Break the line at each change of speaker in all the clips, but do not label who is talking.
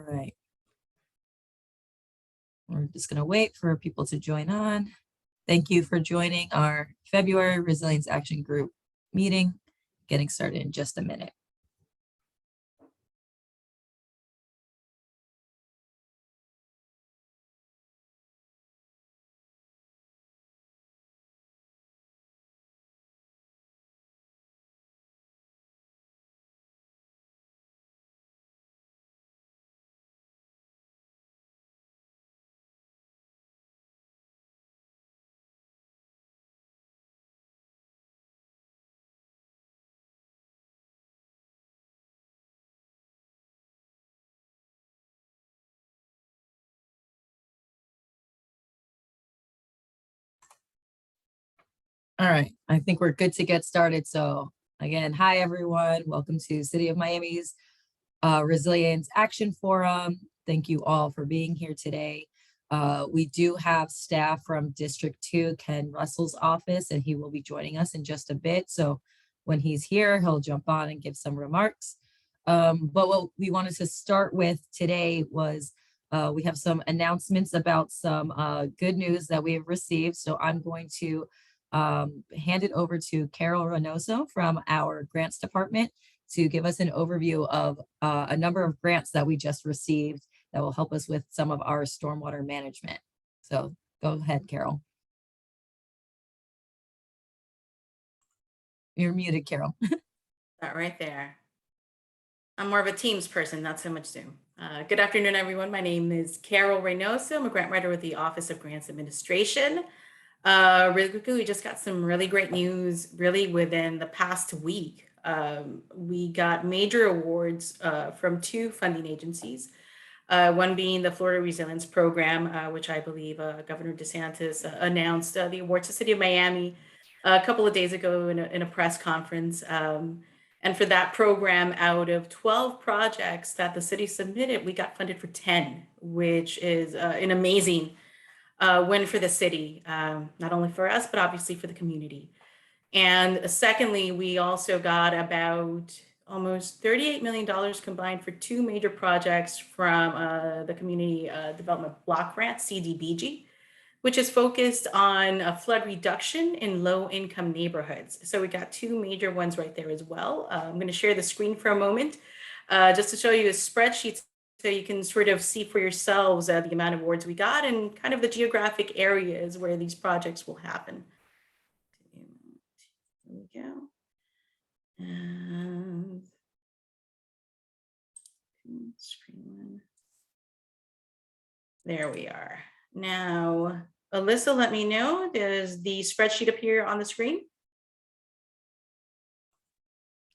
right. We're just going to wait for people to join on. Thank you for joining our February Resilience Action Group meeting. Getting started in just a minute. All right, I think we're good to get started. So again, hi everyone. Welcome to City of Miami's Resilience Action Forum. Thank you all for being here today. We do have staff from District 2, Ken Russell's office, and he will be joining us in just a bit. So when he's here, he'll jump on and give some remarks. But what we wanted to start with today was we have some announcements about some good news that we have received. So I'm going to hand it over to Carol Reynoso from our grants department to give us an overview of a number of grants that we just received that will help us with some of our stormwater management. So go ahead, Carol. You're muted, Carol.
That right there. I'm more of a Teams person, not so much Zoom. Good afternoon, everyone. My name is Carol Reynoso. I'm a grant writer with the Office of Grants Administration. Really quickly, we just got some really great news really within the past week. We got major awards from 2 funding agencies, one being the Florida Resilience Program, which I believe Governor DeSantis announced the award to the City of Miami a couple of days ago in a press conference. And for that program, out of 12 projects that the city submitted, we got funded for 10, which is an amazing win for the city, not only for us, but obviously for the community. And secondly, we also got about almost $38 million combined for 2 major projects from the Community Development Block Grant, Cdbg, which is focused on flood reduction in low-income neighborhoods. So we got 2 major ones right there as well. I'm going to share the screen for a moment just to show you a spreadsheet so you can sort of see for yourselves the amount of awards we got and kind of the geographic areas where these projects will happen. There we go. And screen one. There we are. Now, Alyssa, let me know, does the spreadsheet appear on the screen?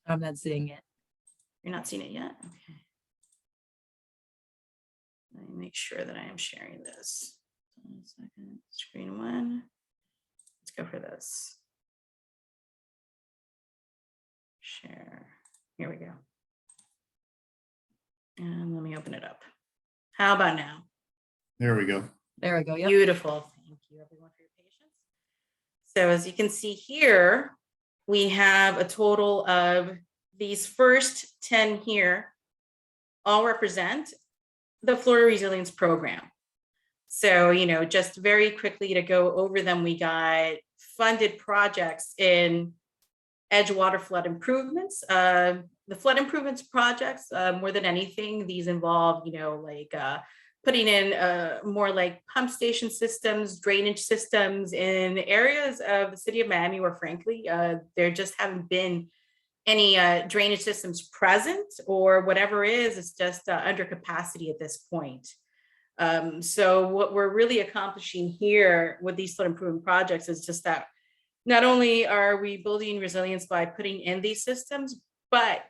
I'm not seeing it.
You're not seeing it yet? Okay. Let me make sure that I am sharing this. 1 second, screen 1. Let's go for this. Share. Here we go. And let me open it up. How about now?
There we go.
There we go. Yep.
Beautiful. Thank you, everyone, for your patience. So as you can see here, we have a total of these first 10 here all represent the Florida Resilience Program. So, you know, just very quickly to go over them, we got funded projects in Edgewater flood improvements. The flood improvements projects, more than anything, these involve, you know, like putting in more like pump station systems, drainage systems in areas of the city of Miami where frankly, there just haven't been any drainage systems present, or whatever is just under capacity at this point. So what we're really accomplishing here with these flood improvement projects is just that not only are we building resilience by putting in these systems, but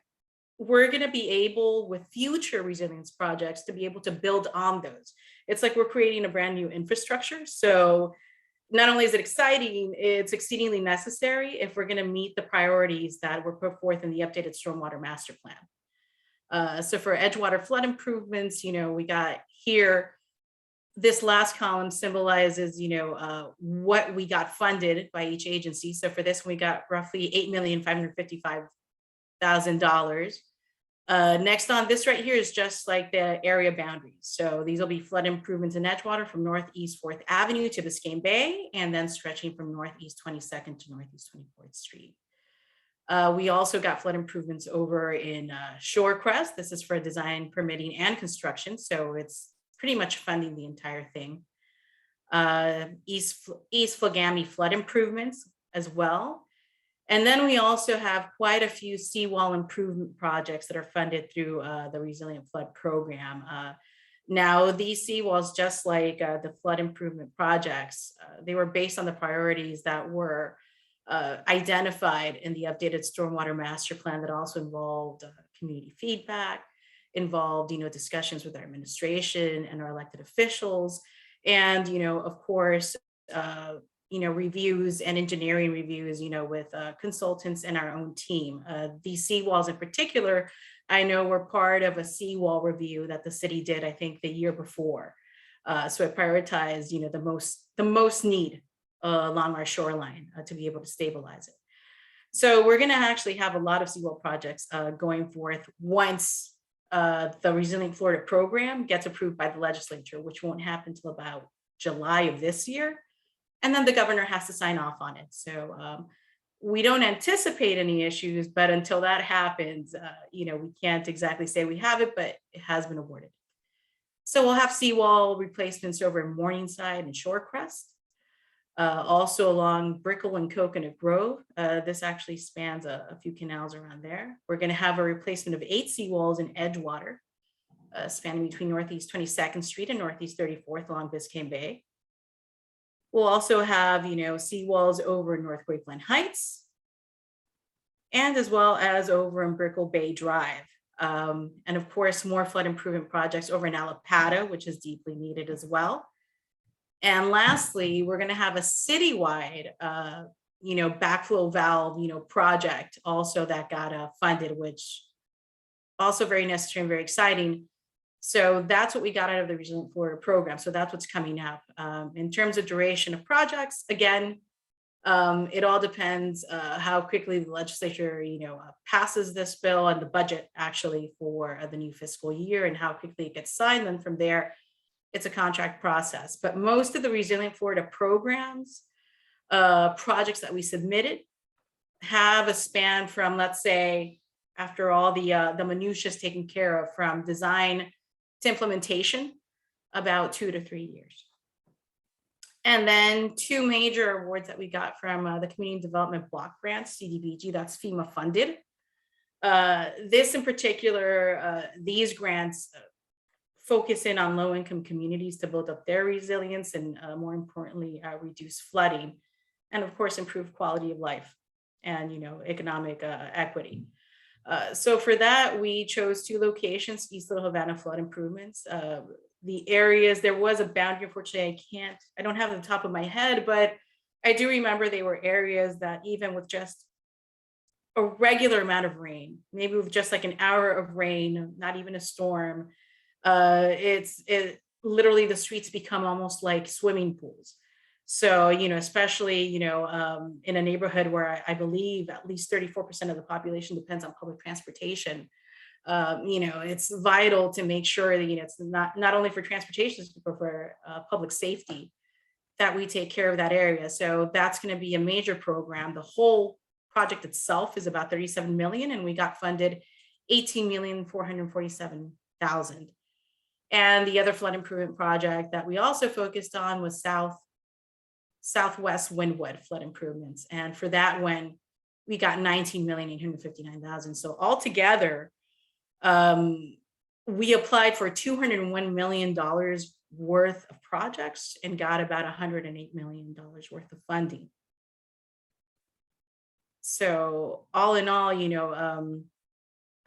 we're going to be able with future resilience projects to be able to build on those. It's like we're creating a brand new infrastructure. So not only is it exciting, it's exceedingly necessary if we're going to meet the priorities that were put forth in the updated stormwater master plan. So for Edgewater flood improvements, you know, we got here, this last column symbolizes, you know, what we got funded by each agency. So for this, we got roughly $8,555,000. Next on this right here is just like the area boundaries. So these will be flood improvements in Edgewater from Northeast 4th Avenue to Biscayne Bay, and then stretching from Northeast 22nd to Northeast 24th Street. We also got flood improvements over in Shore Crest. This is for design, permitting, and construction. So it's pretty much funding the entire thing. East Flagami flood improvements as well. And then we also have quite a few seawall improvement projects that are funded through the Resilient Flood Program. Now, these seawalls, just like the flood improvement projects, they were based on the priorities that were identified in the updated stormwater master plan that also involved community feedback, involved, discussions with our administration and our elected officials, and, of course, reviews and engineering reviews, with consultants and our own team. These seawalls in particular, I know were part of a seawall review that the city did, I think, the year before. So it prioritized, the most need along our shoreline to be able to stabilize it. So we're going to actually have a lot of seawall projects going forth once the Resilient Florida program gets approved by the legislature, which won't happen until about July of this year. And then the governor has to sign off on it. So we don't anticipate any issues, but until that happens, we can't exactly say we have it, but it has been awarded. So we'll have seawall replacements over in Morningside and Shore Crest. Also along Brickell and Coconut Grove. This actually spans a few canals around there. We're going to have a replacement of 8 seawalls in Edgewater, spanning between Northeast 22nd Street and Northeast 34th along Biscayne Bay. We'll also have, seawalls over in North Grapeland Heights, and as well as over in Brickell Bay Drive. And of course, more flood improvement projects over in Alapata, which is deeply needed as well. And lastly, we're going to have a citywide, backflow valve, project also that got funded, which also very necessary and very exciting. So that's what we got out of the Resilient Florida program. So that's what's coming up. In terms of duration of projects, again, it all depends how quickly the legislature, passes this bill and the budget actually for the new fiscal year and how quickly it gets signed. Then from there, it's a contract process. But most of the Resilient Florida programs, projects that we submitted have a span from, let's say, after all the minutiae is taken care of, from design to implementation, about 2 to 3 years. And then 2 major awards that we got from the Community Development Block Grants, Cdbg, that's FEMA funded. This in particular, these grants focus in on low-income communities to build up their resilience and more importantly, reduce flooding, and of course, improve quality of life and, economic equity. So for that, we chose 2 locations, East Little Havana flood improvements. The areas, there was a boundary, unfortunately, I don't have it on the top of my head, but I do remember they were areas that even with just a regular amount of rain, maybe with just like an hour of rain, not even a storm, it literally the streets become almost like swimming pools. So, especially, in a neighborhood where I believe at least 34% of the population depends on public transportation, it's vital to make sure that, it's not only for transportation, but for public safety, that we take care of that area. So that's going to be a major program. The whole project itself is about 37 million, and we got funded 18,447,000. And the other flood improvement project that we also focused on was Southwest Windward flood improvements. And for that one, we got 19,859,000. So altogether, we applied for $201 million worth of projects and got about $108 million worth of funding. So all in all,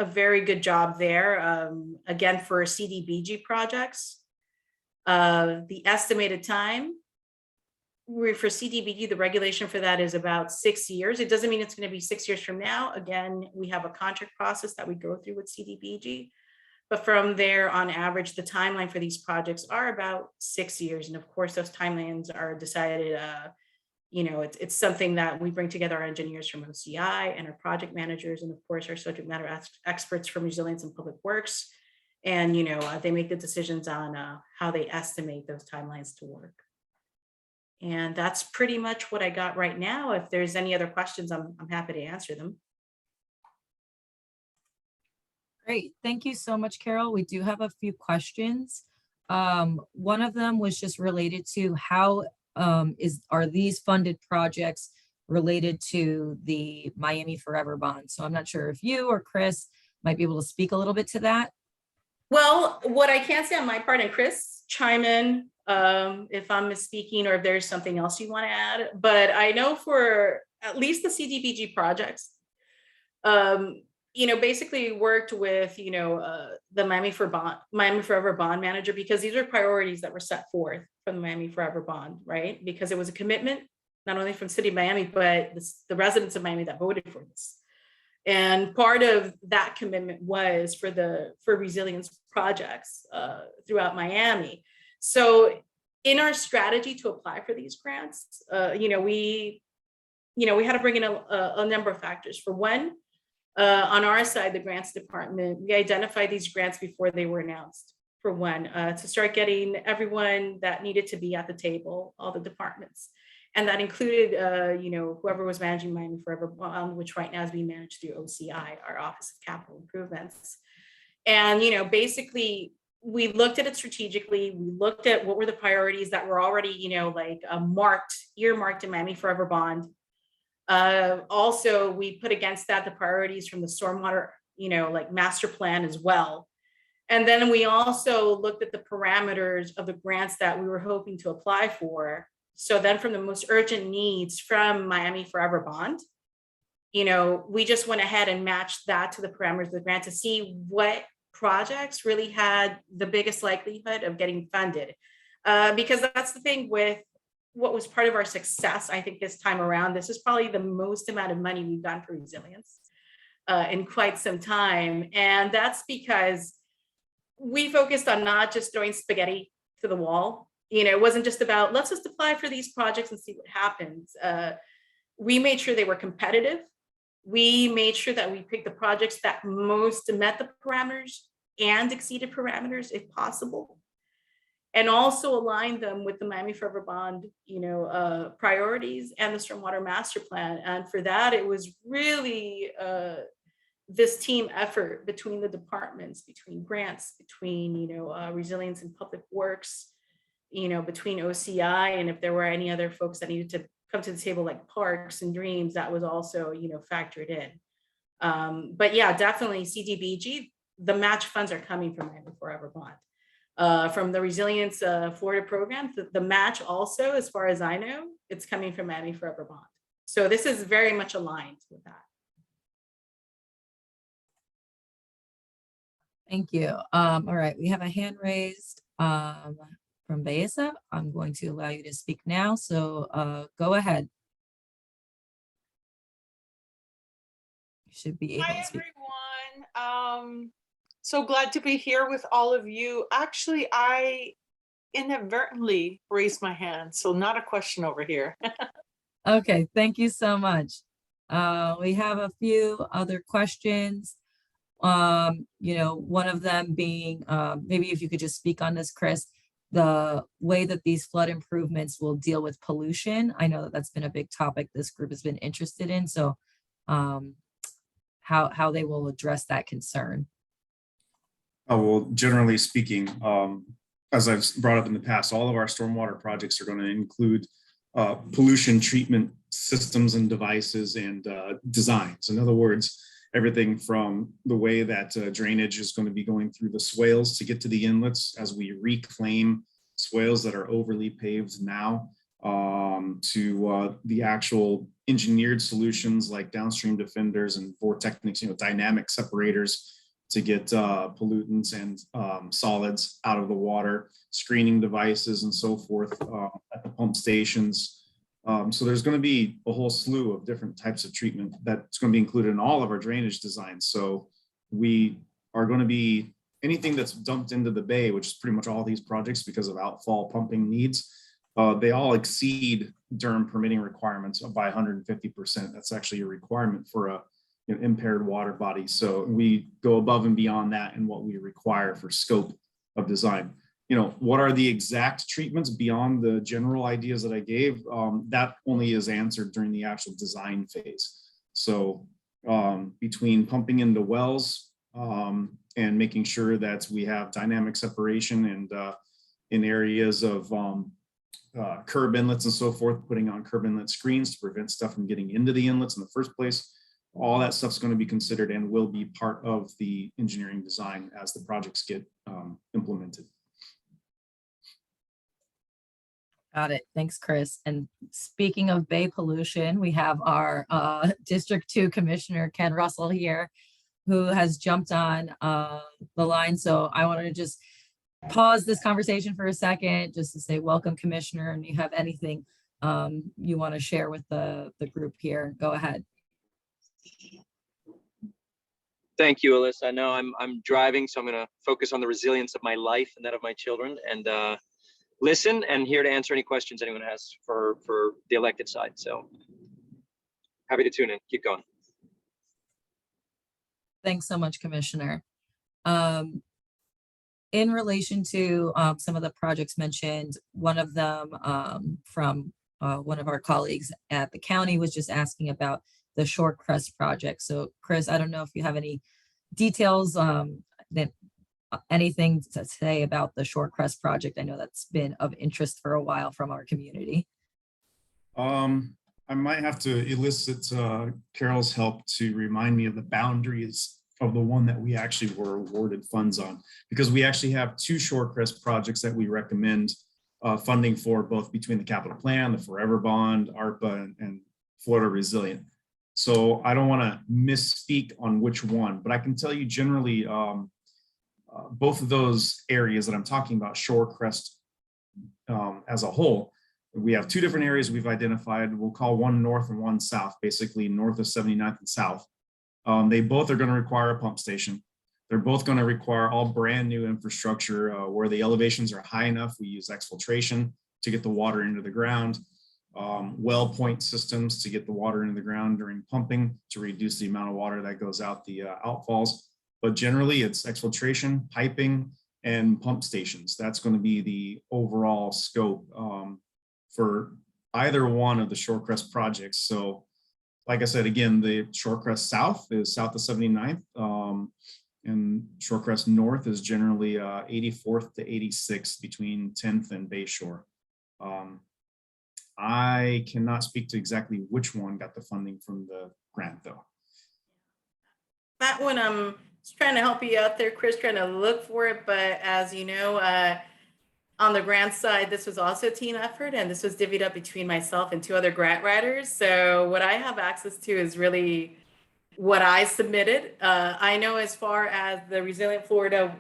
a very good job there. Again, for Cdbg projects, the estimated time for Cdbg, the regulation for that is about 6 years. It doesn't mean it's going to be 6 years from now. Again, we have a contract process that we go through with Cdbg, but from there, on average, the timeline for these projects are about 6 years. And of course, those timelines are decided, it's something that we bring together our engineers from OCI and our project managers, and of course our subject matter experts from resilience and public works. And, they make the decisions on how they estimate those timelines to work. And that's pretty much what I got right now. If there's any other questions, I'm happy to answer them.
Great. Thank you so much, Carol. We do have a few questions. One of them was just related to how are these funded projects related to the Miami Forever bond? So I'm not sure if you or Chris might be able to speak a little bit to that.
Well, what I can say on my part, and Chris, chime in if I'm misspeaking or if there's something else you want to add. But I know for at least the Cdbg projects, basically worked with, the Miami Forever bond manager, because these are priorities that were set forth from the Miami Forever bond, right? Because it was a commitment, not only from City of Miami, but the residents of Miami that voted for this. And part of that commitment was for resilience projects throughout Miami. So in our strategy to apply for these grants, we had to bring in a number of factors. For one, on our side, the grants department, we identified these grants before they were announced. For one, to start getting everyone that needed to be at the table, all the departments. And that included, whoever was managing Miami Forever Bond, which right now is being managed through OCI, our Office of Capital Improvements. And, basically, we looked at it strategically. We looked at what were the priorities that were already, earmarked in Miami Forever Bond. Also, we put against that the priorities from the stormwater, master plan as well. And then we also looked at the parameters of the grants that we were hoping to apply for. So then from the most urgent needs from Miami Forever Bond, we just went ahead and matched that to the parameters of the grant to see what projects really had the biggest likelihood of getting funded. Because that's the thing with what was part of our success, I think this time around. This is probably the most amount of money we've gotten for resilience in quite some time. And that's because we focused on not just throwing spaghetti to the wall. It wasn't just about, let's just apply for these projects and see what happens. We made sure they were competitive. We made sure that we picked the projects that most met the parameters and exceeded parameters if possible. And also aligned them with the Miami Forever Bond, priorities and the Stormwater Master Plan. And for that, it was really this team effort between the departments, between grants, between, resilience and public works, between OCI, and if there were any other folks that needed to come to the table like parks and dreams, that was also, factored in. But yeah, definitely Cdbg, the match funds are coming from Miami Forever Bond. From the Resilience Florida program, the match also, as far as I know, it's coming from Miami Forever Bond. So this is very much aligned with that.
Thank you. All right, we have a hand raised from Baeza. I'm going to allow you to speak now, so go ahead. You should be able to speak.
Hi, everyone. So glad to be here with all of you. Actually, I inadvertently raised my hand, so not a question over here.
Okay, thank you so much. We have a few other questions. One of them being, maybe if you could just speak on this, Chris, the way that these flood improvements will deal with pollution. I know that that's been a big topic this group has been interested in. So how they will address that concern.
Oh, well, generally speaking, as I've brought up in the past, all of our stormwater projects are going to include pollution treatment systems and devices and designs. In other words, everything from the way that drainage is going to be going through the swales to get to the inlets as we reclaim swales that are overly paved now, to the actual engineered solutions like downstream defenders and vortechnics, dynamic separators to get pollutants and solids out of the water, screening devices and so forth at the pump stations. So there's going to be a whole slew of different types of treatment that's going to be included in all of our drainage designs. So we are going to be anything that's dumped into the bay, which is pretty much all these projects because of outfall pumping needs. they all exceed Durham permitting requirements by 150%. That's actually a requirement for a impaired water body. So we go above and beyond that in what we require for scope of design. What are the exact treatments beyond the general ideas that I gave? That only is answered during the actual design phase. So between pumping into wells and making sure that we have dynamic separation and in areas of curb inlets and so forth, putting on curb inlet screens to prevent stuff from getting into the inlets in the first place. All that stuff's going to be considered and will be part of the engineering design as the projects get implemented.
Got it. Thanks, Chris. And speaking of bay pollution, we have our District 2 Commissioner, Ken Russell here, who has jumped on the line. So I wanted to just pause this conversation for a second, just to say welcome, Commissioner, and you have anything you want to share with the group here, go ahead.
Thank you, Alyssa. I know I'm driving, so I'm going to focus on the resilience of my life and that of my children, and listen, and here to answer any questions anyone has for the elected side. So happy to tune in. Keep going.
Thanks so much, Commissioner. In relation to some of the projects mentioned, one of them from one of our colleagues at the county was just asking about the Shore Crest project. So Chris, I don't know if you have any details, anything to say about the Shore Crest project. I know that's been of interest for a while from our community.
I might have to elicit Carol's help to remind me of the boundaries of the one that we actually were awarded funds on, because we actually have two Shore Crest projects that we recommend funding for, both between the capital plan, the Forever Bond, ARPA, and Florida Resilient. So I don't want to misspeak on which one, but I can tell you generally both of those areas that I'm talking about, Shore Crest as a whole, we have two different areas we've identified. We'll call one north and one south, basically north of 79th and south. They both are going to require a pump station. They're both going to require all brand new infrastructure where the elevations are high enough. We use exfiltration to get the water into the ground, well point systems to get the water into the ground during pumping to reduce the amount of water that goes out the outfalls. But generally it's exfiltration, piping, and pump stations. That's going to be the overall scope for either one of the Shore Crest projects. So like I said, again, the Shore Crest South is south of 79th, and Shore Crest North is generally 84th to 86th between 10th and Bayshore. I cannot speak to exactly which one got the funding from the grant, though.
That one, I'm just trying to help you out there, Chris, trying to look for it. But as you know, on the grant side, this was also a team effort, and this was divvied up between myself and two other grant writers. So what I have access to is really what I submitted. I know as far as the Resilient Florida,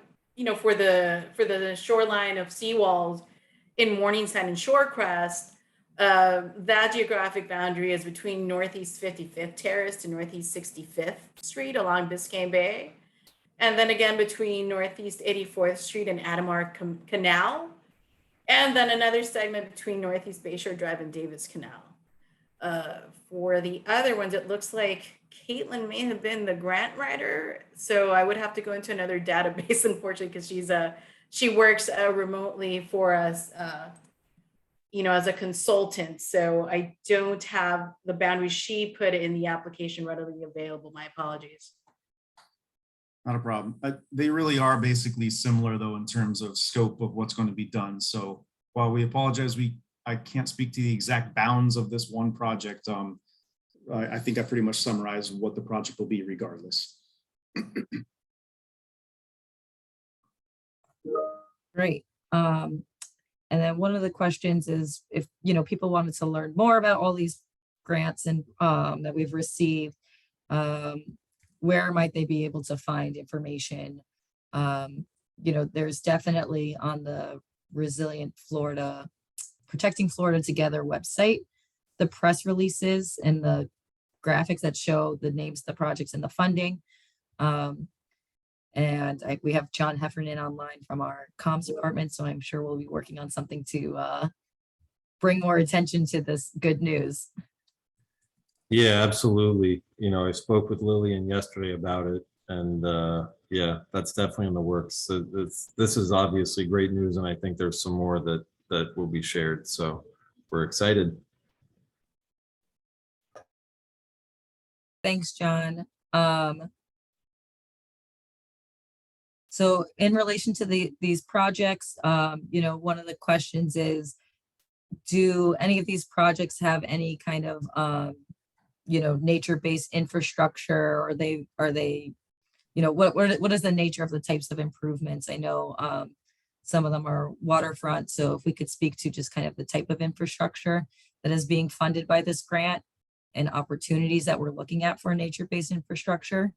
for the shoreline of seawalls in Morningside and Shore Crest, that geographic boundary is between Northeast 55th Terrace to Northeast 65th Street along Biscayne Bay. And then again between Northeast 84th Street and Adamar Canal. And then another segment between Northeast Bayshore Drive and Davis Canal. For the other ones, it looks like Caitlin may have been the grant writer. So I would have to go into another database, unfortunately, because she works remotely for us, as a consultant. So I don't have the boundaries she put in the application readily available. My apologies.
Not a problem. They really are basically similar, though, in terms of scope of what's going to be done. So while we apologize, I can't speak to the exact bounds of this one project. I think I pretty much summarized what the project will be regardless.
Great. And then one of the questions is if, people wanted to learn more about all these grants and that we've received, where might they be able to find information? There's definitely on the Resilient Florida, Protecting Florida Together website, the press releases and the graphics that show the names of the projects and the funding. We have John Heffernan online from our comms department, so I'm sure we'll be working on something to bring more attention to this good news.
Yeah, absolutely. You know, I spoke with Lillian yesterday about it, and yeah, that's definitely in the works. So this is obviously great news, and I think there's some more that will be shared. So we're excited.
Thanks, John. So in relation to these projects, you know, one of the questions is, do any of these projects have any kind of, you know, nature-based infrastructure? Or are they, you know, what is the nature of the types of improvements? I know some of them are waterfront. So if we could speak to just kind of the type of infrastructure that is being funded by this grant and opportunities that we're looking at for nature-based infrastructure.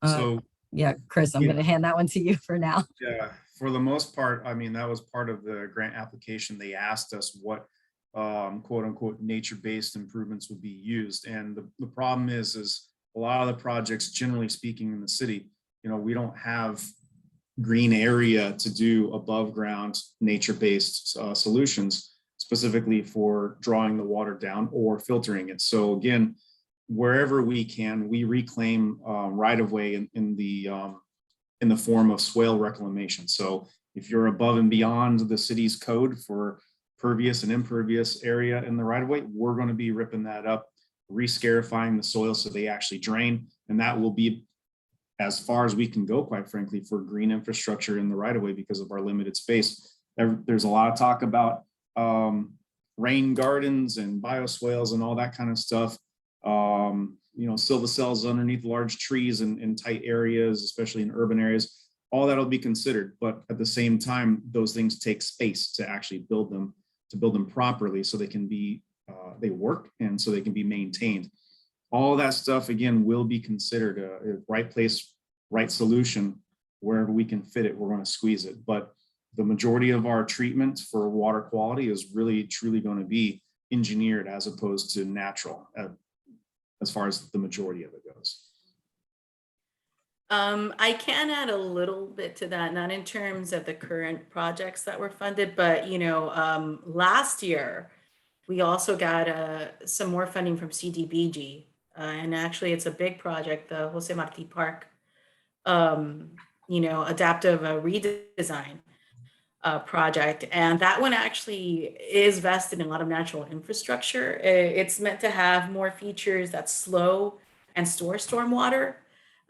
So
Yeah, Chris, I'm
Yeah.
going to hand that one to you for now.
yeah, for the most part, I mean, that was part of the grant application. They asked us what quote unquote nature-based improvements would be used. And the problem is a lot of the projects, generally speaking, in the city, you know, we don't have green area to do above ground nature-based solutions, specifically for drawing the water down or filtering it. So again, wherever we can, we reclaim right-of-way in the form of swale reclamation. So if you're above and beyond the city's code for pervious and impervious area in the right-of-way, we're going to be ripping that up, rescarifying the soil so they actually drain, and that will be as far as we can go, quite frankly, for green infrastructure in the right-of-way because of our limited space. There's a lot of talk about rain gardens and bioswales and all that kind of stuff. You know, silvicells underneath large trees in tight areas, especially in urban areas, all that'll be considered. But at the same time, those things take space to actually build them properly so they can be, they work and so they can be maintained. All that stuff, again, will be considered a right place, right solution. Wherever we can fit it, we're going to squeeze it. But the majority of our treatment for water quality is really, truly going to be engineered as opposed to natural, as far as the majority of it goes.
I can add a little bit to that, not in terms of the current projects that were funded, but you know, last year we also got some more funding from Cdbg, and actually it's a big project, the Jose Marti Park, you know, adaptive redesign project, and that one actually is vested in a lot of natural infrastructure. It's meant to have more features that slow and store stormwater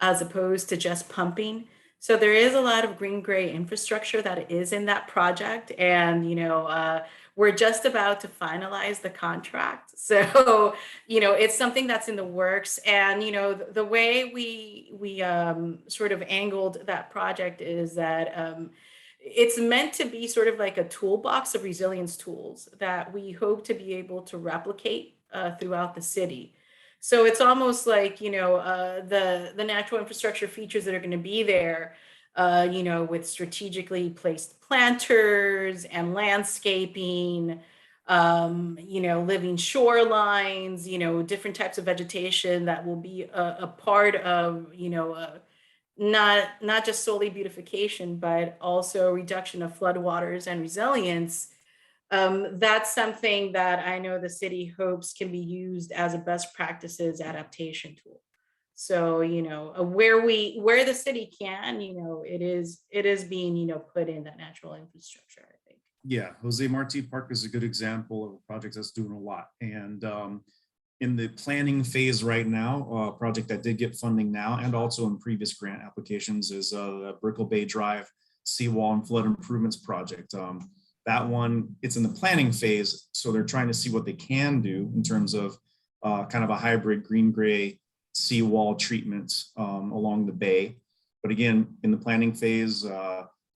as opposed to just pumping. So there is a lot of green gray infrastructure that is in that project, and you know, we're just about to finalize the contract. So you know, it's something that's in the works, and you know, the way we sort of angled that project is that it's meant to be sort of like a toolbox of resilience tools that we hope to be able to replicate throughout the city. So it's almost like, you know, the natural infrastructure features that are going to be there, you know, with strategically placed planters and landscaping, you know, living shorelines, you know, different types of vegetation that will be a part of, you know, not just solely beautification, but also reduction of floodwaters and resilience. That's something that I know the city hopes can be used as a best practices adaptation tool. So, you know, where the city can, you know, it is being, you know, put in that natural infrastructure, I think.
Yeah, Jose Marti Park is a good example of a project that's doing a lot. And in the planning phase right now, a project that did get funding now and also in previous grant applications is the Brickell Bay Drive Seawall and Flood Improvements Project. That one, it's in the planning phase, so they're trying to see what they can do in terms of kind of a hybrid green-gray seawall treatment along the bay. But again, in the planning phase,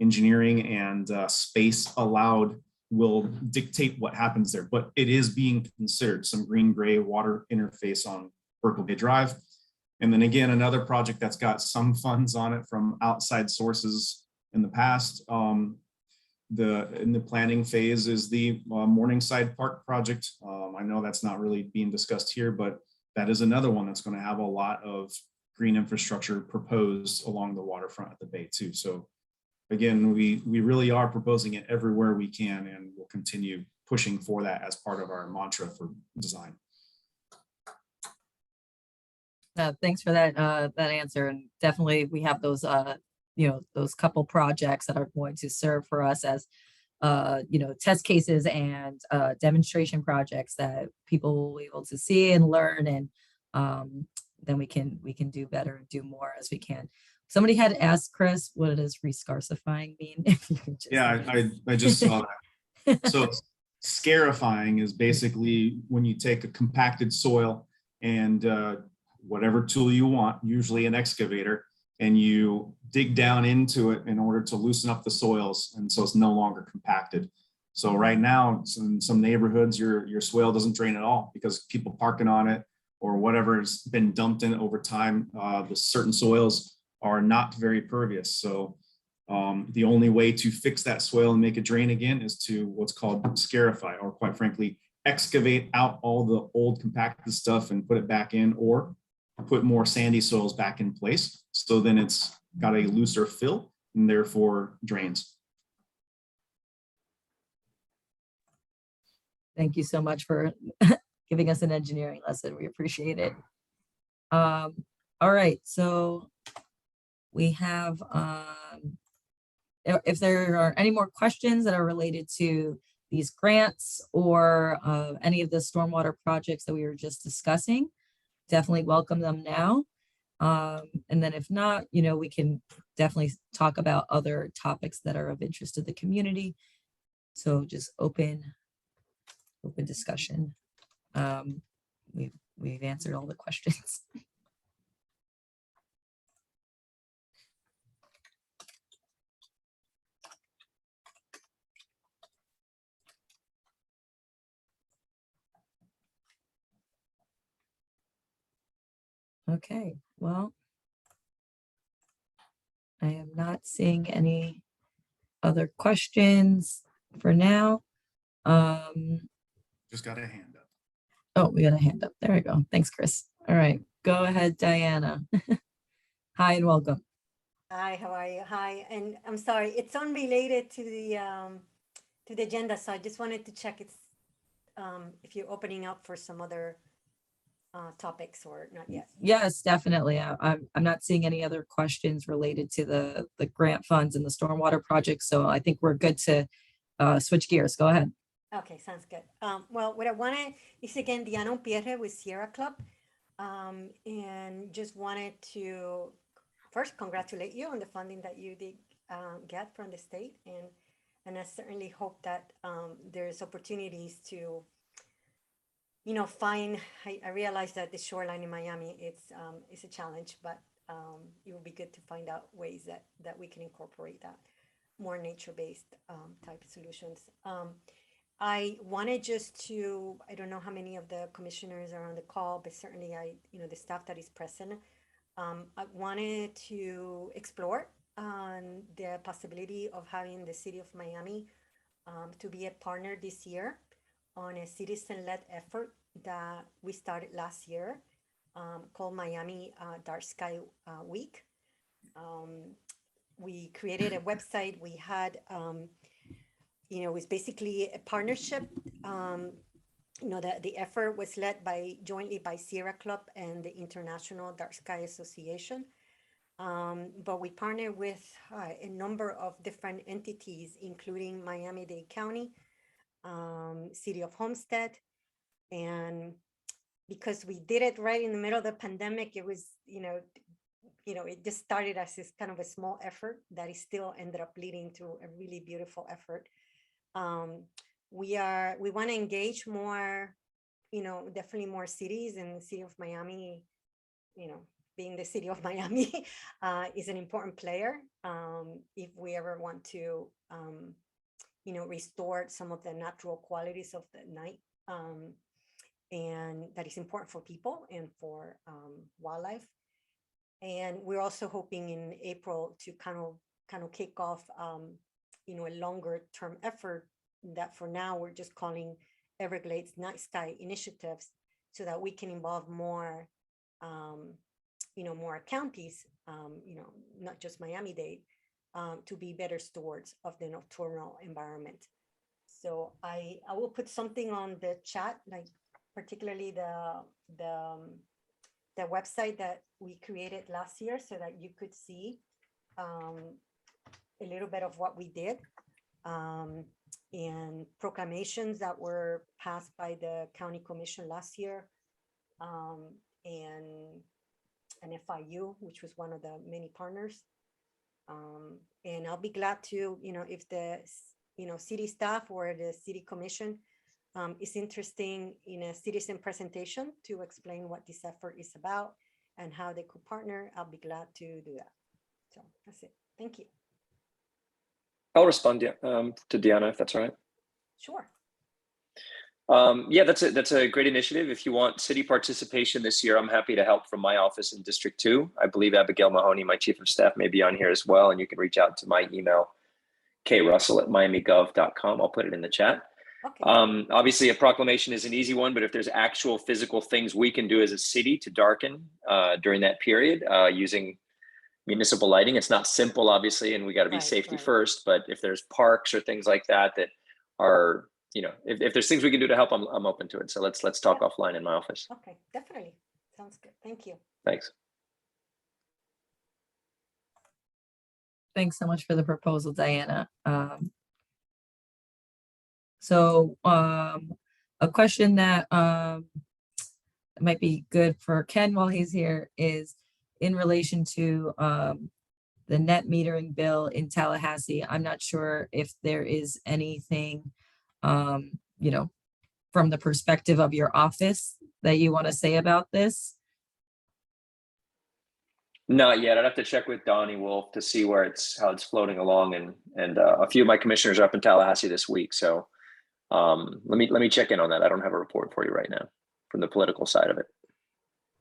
engineering and space allowed will dictate what happens there. But it is being considered, some green-gray water interface on Brickell Bay Drive. And then again, another project that's got some funds on it from outside sources in the past. In the planning phase is the Morningside Park project. I know that's not really being discussed here, but that is another one that's going to have a lot of green infrastructure proposed along the waterfront at the bay too. So again, we really are proposing it everywhere we can, and we'll continue pushing for that as part of our mantra for design.
Thanks for that answer. And definitely we have those those couple projects that are going to serve for us as test cases and demonstration projects that people will be able to see and learn, and then we can do better and do more as we can. Somebody had asked Chris, what does rescarcifying mean? If you could just
I just saw that. So scarifying is basically when you take a compacted soil and whatever tool you want, usually an excavator, and you dig down into it in order to loosen up the soils, and so it's no longer compacted. So right now, in some neighborhoods, your swale doesn't drain at all because people parking on it or whatever's been dumped in over time. The certain soils are not very pervious. So the only way to fix that soil and make it drain again is to what's called scarify, or quite frankly, excavate out all the old compacted stuff and put it back in, or put more sandy soils back in place. So then it's got a looser fill and therefore drains.
Thank you so much for giving us an engineering lesson. We appreciate it. All right, so we have, if there are any more questions that are related to these grants or any of the stormwater projects that we were just discussing, definitely welcome them now. And then if not, we can definitely talk about other topics that are of interest to the community. So just open discussion. We've answered all the questions. Okay, well, I am not seeing any other questions for now.
Just got a hand up.
Oh, we got a hand up. There we go. Thanks, Chris. All right, go ahead, Diana. Hi and welcome.
Hi, how are you? Hi, and I'm sorry, it's unrelated to the agenda, so I just wanted to check if you're opening up for some other topics or not yet.
Yes, definitely. I'm not seeing any other questions related to the grant funds and the stormwater project, so I think we're good to switch gears. Go ahead.
Okay, sounds good. Well, what I wanted is again, Diana Pierre with Sierra Club, and just wanted to first congratulate you on the funding that you did get from the state, and I certainly hope that there's opportunities to find. I realize that the shoreline in Miami it's a challenge, but it will be good to find out ways that we can incorporate that more nature-based type of solutions. I wanted just to, I don't know how many of the commissioners are on the call, but certainly the staff that is present, I wanted to explore the possibility of having the city of Miami to be a partner this year on a citizen-led effort that we started last year called Miami Dark Sky Week. We created a website. We had it was basically a partnership. The effort was led jointly by Sierra Club and the International Dark Sky Association. But we partnered with a number of different entities, including Miami-Dade County, City of Homestead. And because we did it right in the middle of the pandemic, it was, it just started as this kind of a small effort that is still ended up leading to a really beautiful effort. We want to engage more, definitely more cities, and the city of Miami, being the city of Miami is an important player. If we ever want to, restore some of the natural qualities of the night, and that is important for people and for wildlife. And we're also hoping in April to kind of kick off, a longer term effort that for now we're just calling Everglades Night Sky Initiatives, so that we can involve more, more counties, not just Miami-Dade, to be better stewards of the nocturnal environment. So I will put something on the chat, like particularly the website that we created last year so that you could see a little bit of what we did, and proclamations that were passed by the county commission last year, and an FIU, which was one of the many partners. And I'll be glad to, if the, city staff or the city commission is interested in a citizen presentation to explain what this effort is about and how they could partner, I'll be glad to do that. So that's it. Thank you.
I'll respond to Deanna, if that's all right.
Sure.
Yeah, that's a great initiative. If you want city participation this year, I'm happy to help from my office in District 2. I believe Abigail Mahoney, my chief of staff, may be on here as well, and you can reach out to my email, krussell@miamigov.com. I'll put it in the chat.
Okay.
Obviously, a proclamation is an easy one, but if there's actual physical things we can do as a city to darken during that period using municipal lighting, it's not simple, obviously, and we got to be safety first. But if there's parks or things like that are, if there's things we can do to help, I'm open to it. So let's talk offline in my office.
Okay, definitely. Sounds good. Thank you.
Thanks.
Thanks so much for the proposal, Diana. So a question that might be good for Ken while he's here is in relation to the net metering bill in Tallahassee. I'm not sure if there is anything, from the perspective of your office that you want to say about this.
Not yet. I'd have to check with Donnie Wolf to see how it's floating along, and a few of my commissioners are up in Tallahassee this week. So let me check in on that. I don't have a report for you right now from the political side of it.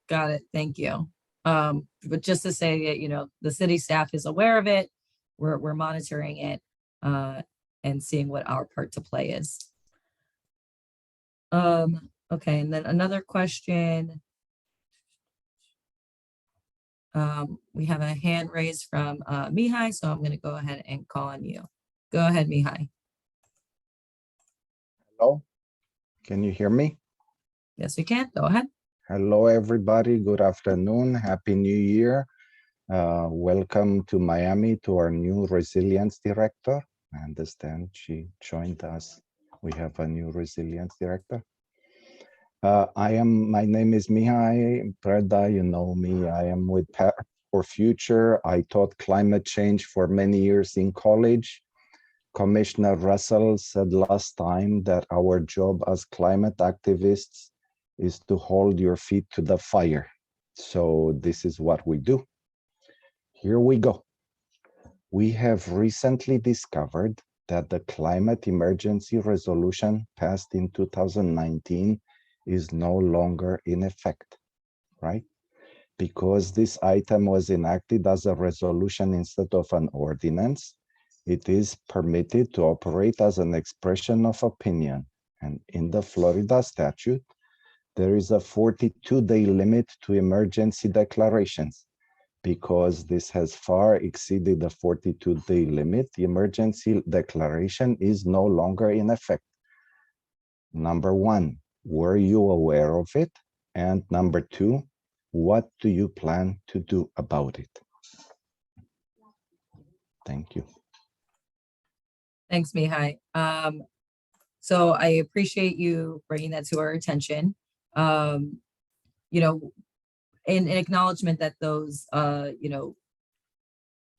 Got it. Thank you. But just to say that, the city staff is aware of it. We're monitoring it and seeing what our part to play is. Okay, and then another question. We have a hand raised from Mihai, so I'm going to go ahead and call on you. Go ahead, Mihai.
Hello, can you hear me?
Yes, we can. Go ahead.
Hello, everybody. Good afternoon. Happy New Year. Welcome to Miami to our new resilience director. I understand she joined us. We have a new resilience director. My name is Mihai Preda, you know me. I am with Path for Future. I taught climate change for many years in college. Commissioner Russell said last time that our job as climate activists is to hold your feet to the fire. So this is what we do. Here we go. We have recently discovered that the climate emergency resolution passed in 2019 is no longer in effect, right? Because this item was enacted as a resolution instead of an ordinance, it is permitted to operate as an expression of opinion. And in the Florida statute, there is a 42-day limit to emergency declarations. Because this has far exceeded the 42-day limit, the emergency declaration is no longer in effect. Number one, were you aware of it? And number two, what do you plan to do about it? Thank you.
Thanks, Mihai. So I appreciate you bringing that to our attention. In acknowledgement that those,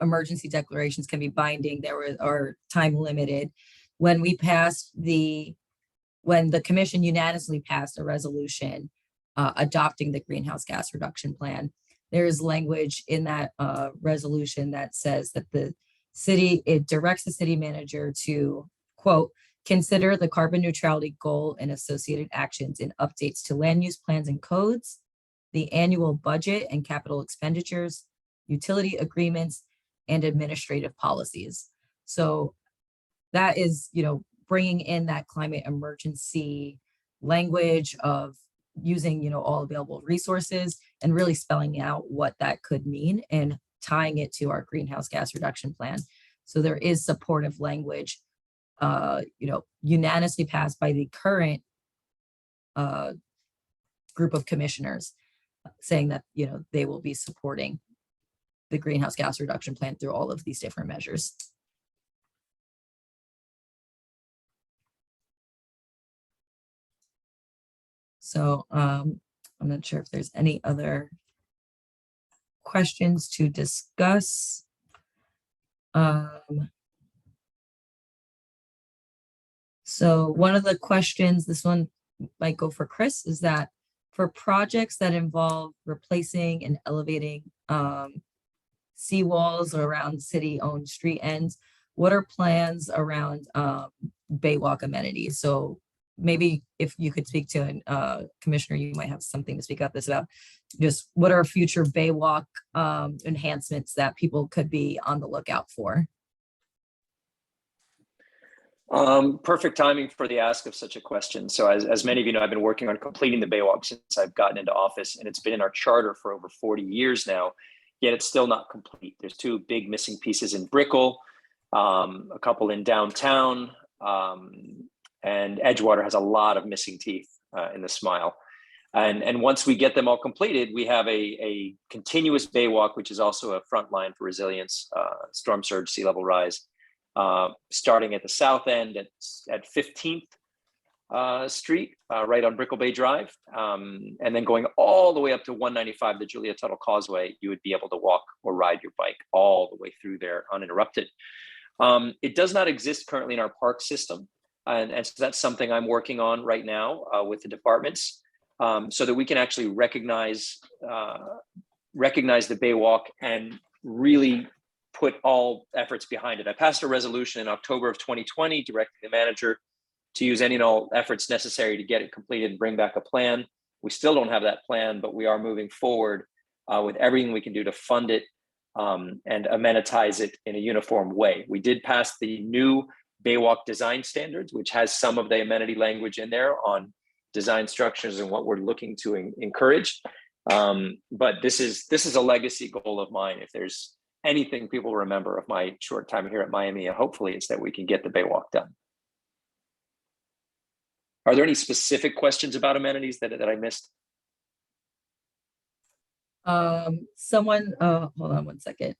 emergency declarations can be binding, are time limited. When the commission unanimously passed a resolution adopting the greenhouse gas reduction plan, there is language in that resolution that says that it directs the city manager to, quote, consider the carbon neutrality goal and associated actions in updates to land use plans and codes, the annual budget and capital expenditures, utility agreements, and administrative policies. So that is, bringing in that climate emergency language of using, all available resources and really spelling out what that could mean and tying it to our greenhouse gas reduction plan. So there is supportive language unanimously passed by the current group of commissioners, saying that, they will be supporting the greenhouse gas reduction plan through all of these different measures. So I'm not sure if there's any other questions to discuss. So one of the questions, this one might go for Chris, is that for projects that involve replacing and elevating seawalls around city-owned street ends, what are plans around baywalk amenities? So maybe if you could speak to Commissioner, you might have something to speak up this about. Just what are future baywalk enhancements that people could be on the lookout for?
Perfect timing for the ask of such a question. So as many of you know, I've been working on completing the Baywalk since I've gotten into office, and it's been in our charter for over 40 years now, yet it's still not complete. There's two big missing pieces in Brickell, a couple in downtown, and Edgewater has a lot of missing teeth in the smile. And once we get them all completed, we have a continuous Baywalk, which is also a front line for resilience, storm surge, sea level rise. Starting at the south end at 15th Street, right on Brickell Bay Drive, and then going all the way up to 195, the Julia Tuttle Causeway. You would be able to walk or ride your bike all the way through there uninterrupted. It does not exist currently in our park system, and so that's something I'm working on right now with the departments, so that we can actually recognize the Baywalk and really put all efforts behind it. I passed a resolution in October of 2020 directing the manager to use any and all efforts necessary to get it completed and bring back a plan. We still don't have that plan, but we are moving forward with everything we can do to fund it and amenitize it in a uniform way. We did pass the new Baywalk design standards, which has some of the amenity language in there on design structures and what we're looking to encourage. But this is a legacy goal of mine. If there's anything people remember of my short time here at Miami, hopefully it's that we can get the Baywalk done. Are there any specific questions about amenities that I missed?
Hold on one second.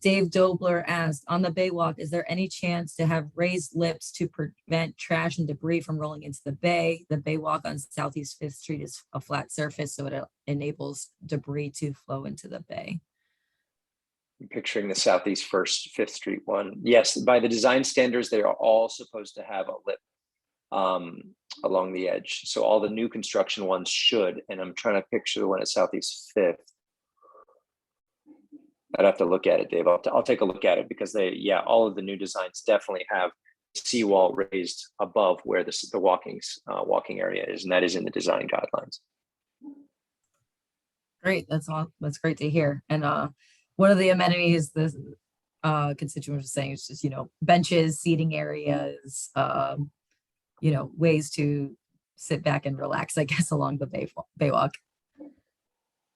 Dave Dobler asked, on the Baywalk, is there any chance to have raised lips to prevent trash and debris from rolling into the bay? The Baywalk on Southeast 5th Street is a flat surface, so it enables debris to flow into the bay.
I'm picturing the Southeast 5th Street one. Yes, by the design standards, they are all supposed to have a lip along the edge. So all the new construction ones should, and I'm trying to picture the one at Southeast 5th. I'd have to look at it, Dave. I'll take a look at it because all of the new designs definitely have seawall raised above where the walking area is, and that is in the design guidelines.
Great, that's great to hear. And one of the amenities the constituent was saying is just benches, seating areas, ways to sit back and relax, I guess, along the Baywalk.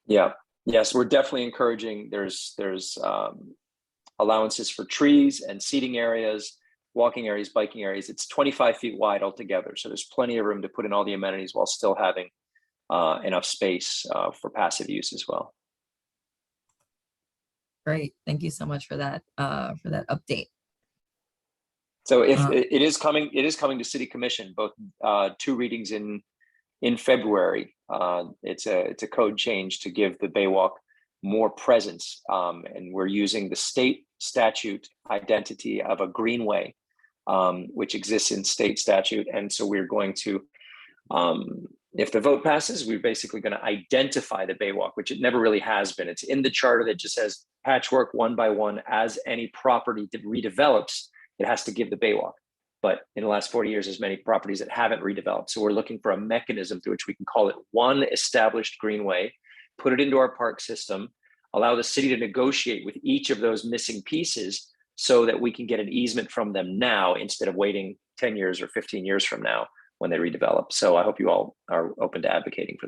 Yeah.
Yes, we're definitely encouraging. There's allowances for trees and seating areas, walking areas, biking areas. It's 25 feet wide altogether. So there's plenty of room to put in all the amenities while still having enough space for passive use as well.
Great. Thank you so much for that update.
So if it is coming to City Commission, both 2 readings in February. It's a code change to give the Baywalk more presence, and we're using the state statute identity of a greenway, which exists in state statute. And so we're going to, if the vote passes, we're basically going to identify the Baywalk, which it never really has been. It's in the charter that just says patchwork one by one. As any property redevelops, it has to give the Baywalk. But in the last 40 years, there's many properties that haven't redeveloped. So we're looking for a mechanism through which we can call it one established greenway, put it into our park system, allow the city to negotiate with each of those missing pieces so that we can get an easement from them now instead of waiting 10 years or 15 years from now when they redevelop. So I hope you all are open to advocating for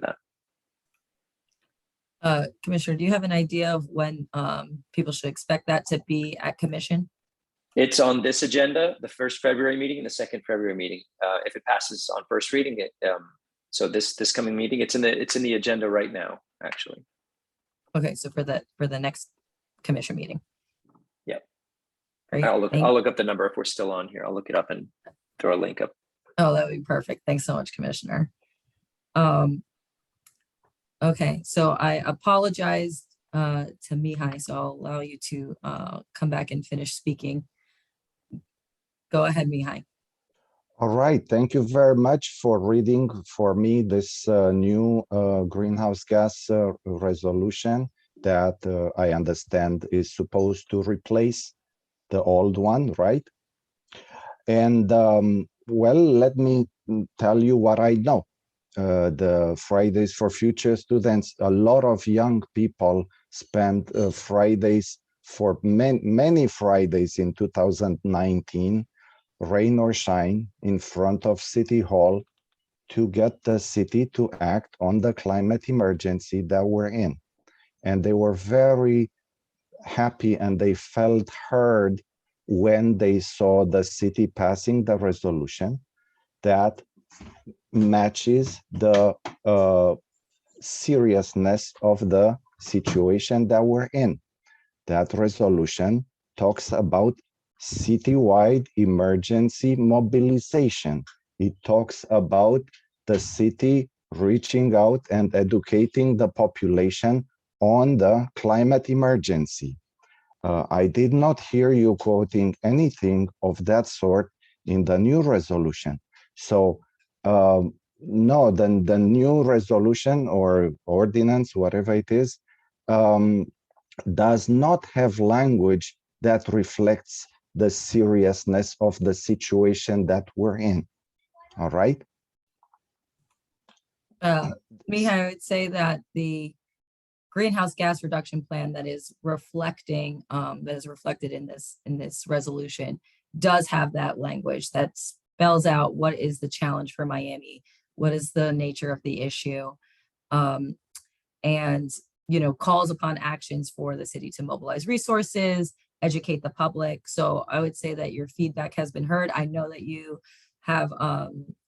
that.
Commissioner, do you have an idea of when people should expect that to be at commission?
It's on this agenda, the first February meeting and the second February meeting. If it passes on first reading, so this coming meeting, it's in the agenda right now, actually.
Okay, so for the next commission meeting.
Yep.
Great.
I'll look up the number if we're still on here. I'll look it up and throw a link up.
Oh, that would be perfect. Thanks so much, Commissioner. Okay, so I apologize to Mihai, so I'll allow you to come back and finish speaking. Go ahead, Mihai.
All right, thank you very much for reading for me this new greenhouse gas resolution that I understand is supposed to replace the old one, right? And well, let me tell you what I know. The Fridays for Future Students, a lot of young people spent Fridays for many Fridays in 2019, rain or shine, in front of City Hall to get the city to act on the climate emergency that we're in. And they were very happy and they felt heard when they saw the city passing the resolution that matches the seriousness of the situation that we're in. That resolution talks about citywide emergency mobilization. It talks about the city reaching out and educating the population on the climate emergency. I did not hear you quoting anything of that sort in the new resolution. So no, then the new resolution or ordinance, whatever it is, does not have language that reflects the seriousness of the situation that we're in. All right.
Mihai, I would say that the greenhouse gas reduction plan that is reflecting, that is reflected in this resolution does have that language that spells out what is the challenge for Miami, what is the nature of the issue, and calls upon actions for the city to mobilize resources, educate the public. So I would say that your feedback has been heard. I know that you have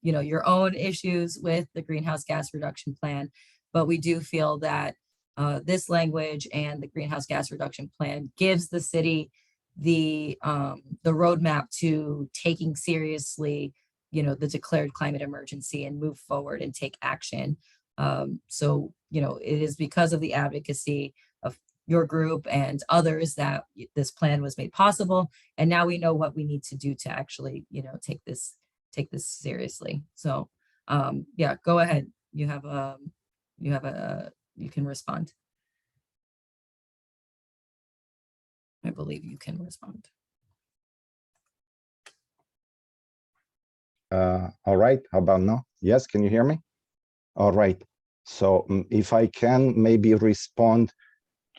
your own issues with the greenhouse gas reduction plan, but we do feel that this language and the greenhouse gas reduction plan gives the city the roadmap to taking seriously the declared climate emergency and move forward and take action. So it is because of the advocacy of your group and others that this plan was made possible, and now we know what we need to do to actually take this seriously. So yeah, go ahead. You can respond. I believe you can respond.
All right, how about now? Yes, can you hear me? All right, so if I can maybe respond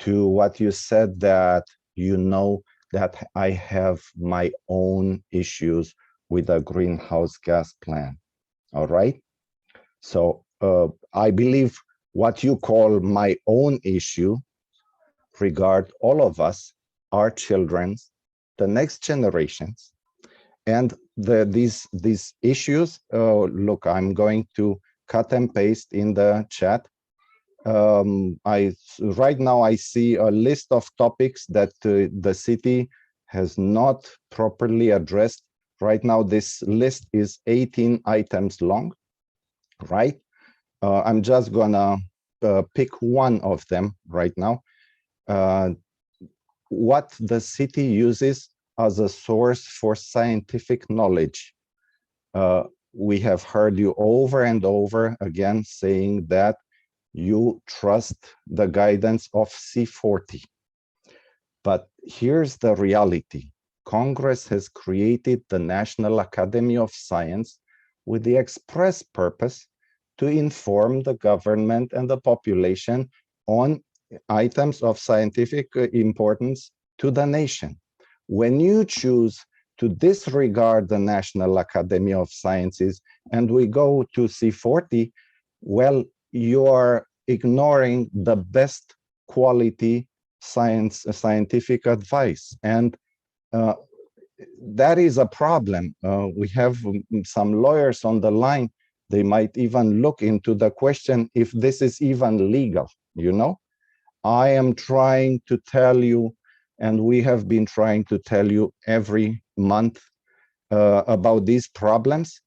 to what you said, that that I have my own issues with the greenhouse gas plan. All right, so I believe what you call my own issue regard all of us, our children, the next generations, and these issues. Look, I'm going to cut and paste in the chat. Right now I see a list of topics that the city has not properly addressed. Right now this list is 18 items long, right? I'm just gonna pick one of them right now. What the city uses as a source for scientific knowledge. We have heard you over and over again saying that you trust the guidance of C40. But here's the reality. Congress has created the National Academy of Science with the express purpose to inform the government and the population on items of scientific importance to the nation. When you choose to disregard the National Academy of Sciences and we go to C40, well, you are ignoring the best quality scientific advice. And that is a problem. We have some lawyers on the line. They might even look into the question if this is even legal, you know? I am trying to tell you, and we have been trying to tell you every month about these problems.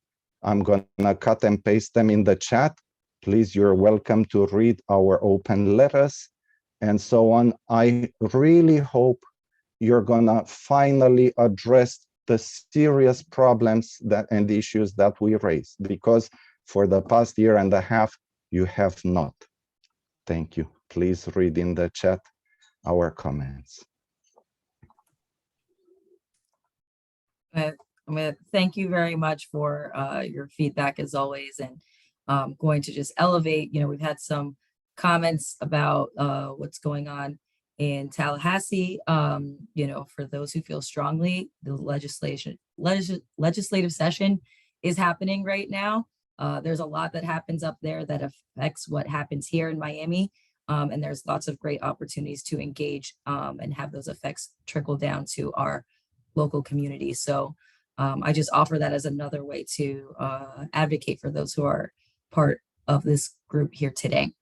I'm gonna cut and paste them in the chat. Please, you're welcome to read our open letters and so on. I really hope you're gonna finally address the serious problems and the issues that we raised, because for the past year and a half, you have not. Thank you. Please read in the chat our comments.
Thank you very much for your feedback as always, and going to just elevate, we've had some comments about what's going on in Tallahassee. For those who feel strongly, the legislative session is happening right now. There's a lot that happens up there that affects what happens here in Miami. And there's lots of great opportunities to engage and have those effects trickle down to our local communities. So I just offer that as another way to advocate for those who are part of this group here today.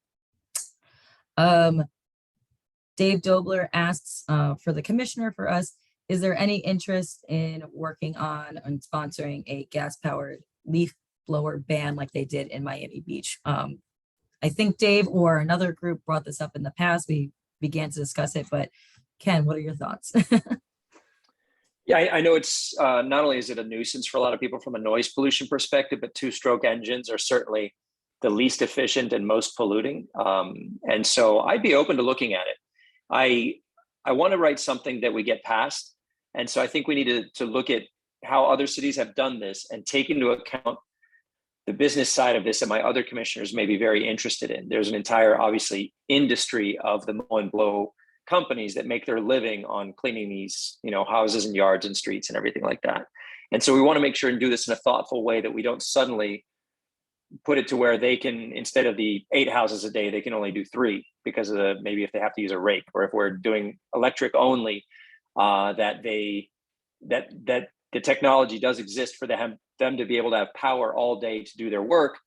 Dave Dobler asks for the commissioner, for us, is there any interest in working on and sponsoring a gas-powered leaf blower ban like they did in Miami Beach? I think Dave or another group brought this up in the past. We began to discuss it, but Ken, what are your thoughts?
Yeah, I know it's not only is it a nuisance for a lot of people from a noise pollution perspective, but two-stroke engines are certainly the least efficient and most polluting. And so I'd be open to looking at it. I want to write something that we get passed. And so I think we need to look at how other cities have done this and take into account the business side of this that my other commissioners may be very interested in. There's an entire, obviously, industry of the mow and blow companies that make their living on cleaning these, houses and yards and streets and everything like that. And so we want to make sure and do this in a thoughtful way that we don't suddenly put it to where they can, instead of the 8 houses a day, they can only do 3 because of maybe if they have to use a rake, or if we're doing electric only, that the technology does exist for them to be able to have power all day to do their work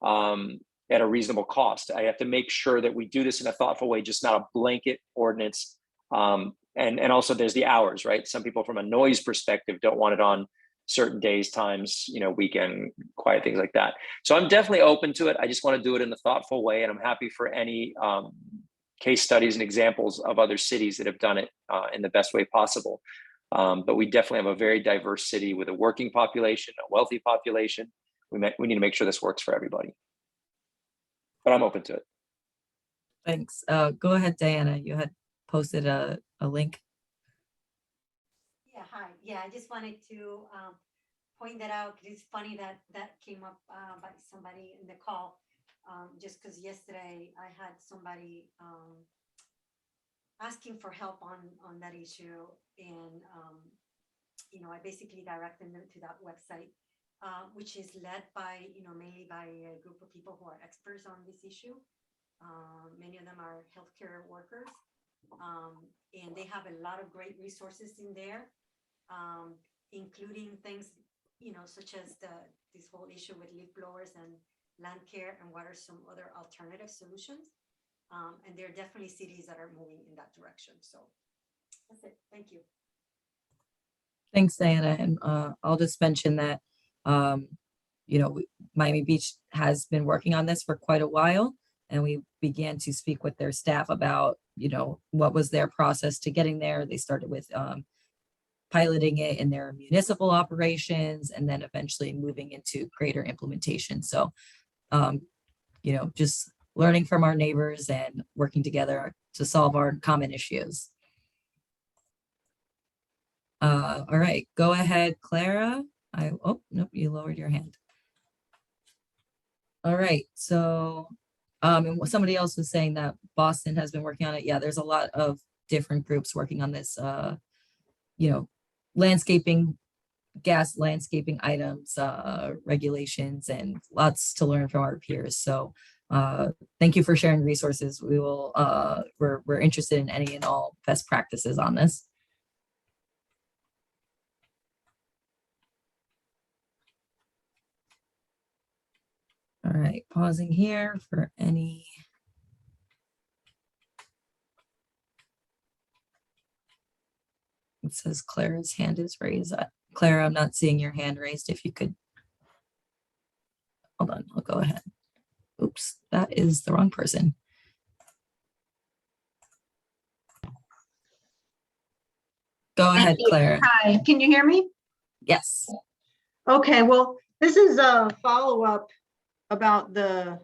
at a reasonable cost. I have to make sure that we do this in a thoughtful way, just not a blanket ordinance. And also there's the hours, right? Some people from a noise perspective don't want it on certain days, times, weekend, quiet, things like that. So I'm definitely open to it. I just want to do it in a thoughtful way. And I'm happy for any case studies and examples of other cities that have done it in the best way possible. But we definitely have a very diverse city with a working population, a wealthy population. We need to make sure this works for everybody. But I'm open to it.
Thanks. Go ahead, Diana. You had posted a link.
Yeah, hi. Yeah, I just wanted to point that out, because it's funny that came up by somebody in the call, just because yesterday I had somebody asking for help on that issue, and I basically directed them to that website, which is led by mainly by a group of people who are experts on this issue. Many of them are healthcare workers, and they have a lot of great resources in there, including things such as this whole issue with leaf blowers and land care, and what are some other alternative solutions. And there are definitely cities that are moving in that direction. So that's it. Thank you.
Thanks, Diana. And I'll just mention that, Miami Beach has been working on this for quite a while, and we began to speak with their staff about, what was their process to getting there. They started with piloting it in their municipal operations, and then eventually moving into greater implementation. So, just learning from our neighbors and working together to solve our common issues. All right, go ahead, Clara. Oh, nope, you lowered your hand. All right, so, and somebody else was saying that Boston has been working on it. Yeah, there's a lot of different groups working on this, landscaping, gas landscaping items, regulations, and lots to learn from our peers. So thank you for sharing resources. We will, we're interested in any and all best practices on this. All right, pausing here for any. It says Clara's hand is raised. Clara, I'm not seeing your hand raised. If you could. Hold on, I'll go ahead. Oops, that is the wrong person. Go ahead,
Thank you.
Clara.
Hi, can you hear me?
Yes.
Okay, well, this is a follow-up about the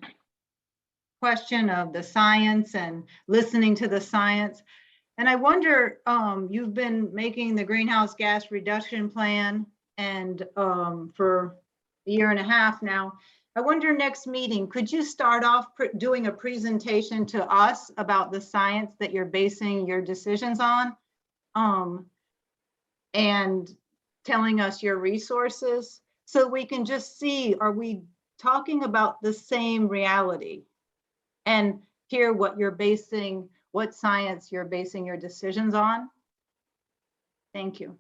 question of the science and listening to the science. And I wonder, you've been making the greenhouse gas reduction plan and for a year and a half now. I wonder next meeting, could you start off doing a presentation to us about the science that you're basing your decisions on? And telling us your resources so we can just see, are we talking about the same reality? And hear what you're basing, what science you're basing your decisions on. Thank you.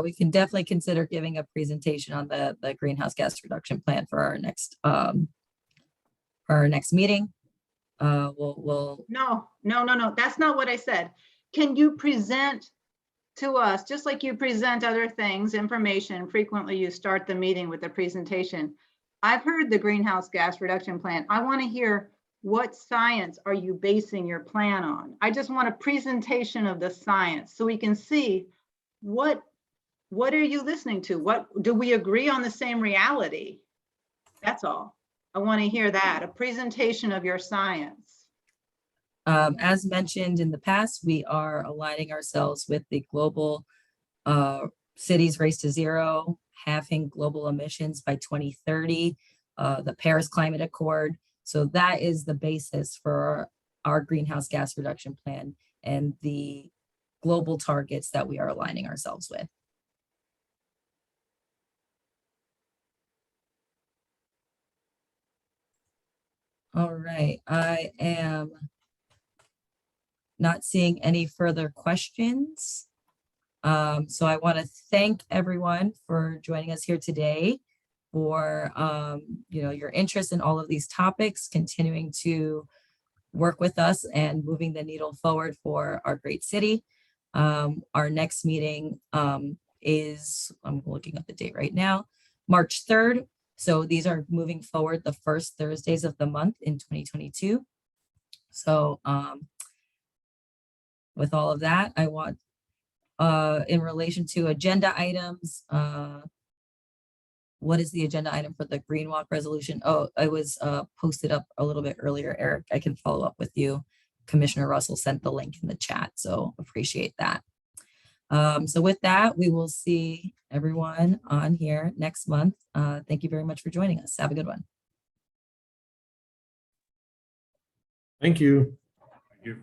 We can definitely consider giving a presentation on the greenhouse gas reduction plan for our next meeting. We'll
No, that's not what I said. Can you present to us, just like you present other things, information, frequently you start the meeting with a presentation. I've heard the greenhouse gas reduction plan. I want to hear what science are you basing your plan on? I just want a presentation of the science so we can see what are you listening to? What do we agree on the same reality? That's all. I want to hear that, a presentation of your science.
as mentioned in the past, we are aligning ourselves with the global cities race to zero, halving global emissions by 2030, the Paris Climate Accord. So that is the basis for our greenhouse gas reduction plan and the global targets that we are aligning ourselves with. All right, I am not seeing any further questions. So I want to thank everyone for joining us here today, for your interest in all of these topics, continuing to work with us and moving the needle forward for our great city. Our next meeting is, I'm looking at the date right now, March 3rd. So these are moving forward the first Thursdays of the month in 2022. So with all of that, I want, in relation to agenda items, what is the agenda item for the Green Walk resolution? Oh, it was posted up a little bit earlier, Eric. I can follow up with you. Commissioner Russell sent the link in the chat, so appreciate that. So with that, we will see everyone on here next month. Thank you very much for joining us. Have a good one.
Thank you.
Thank you.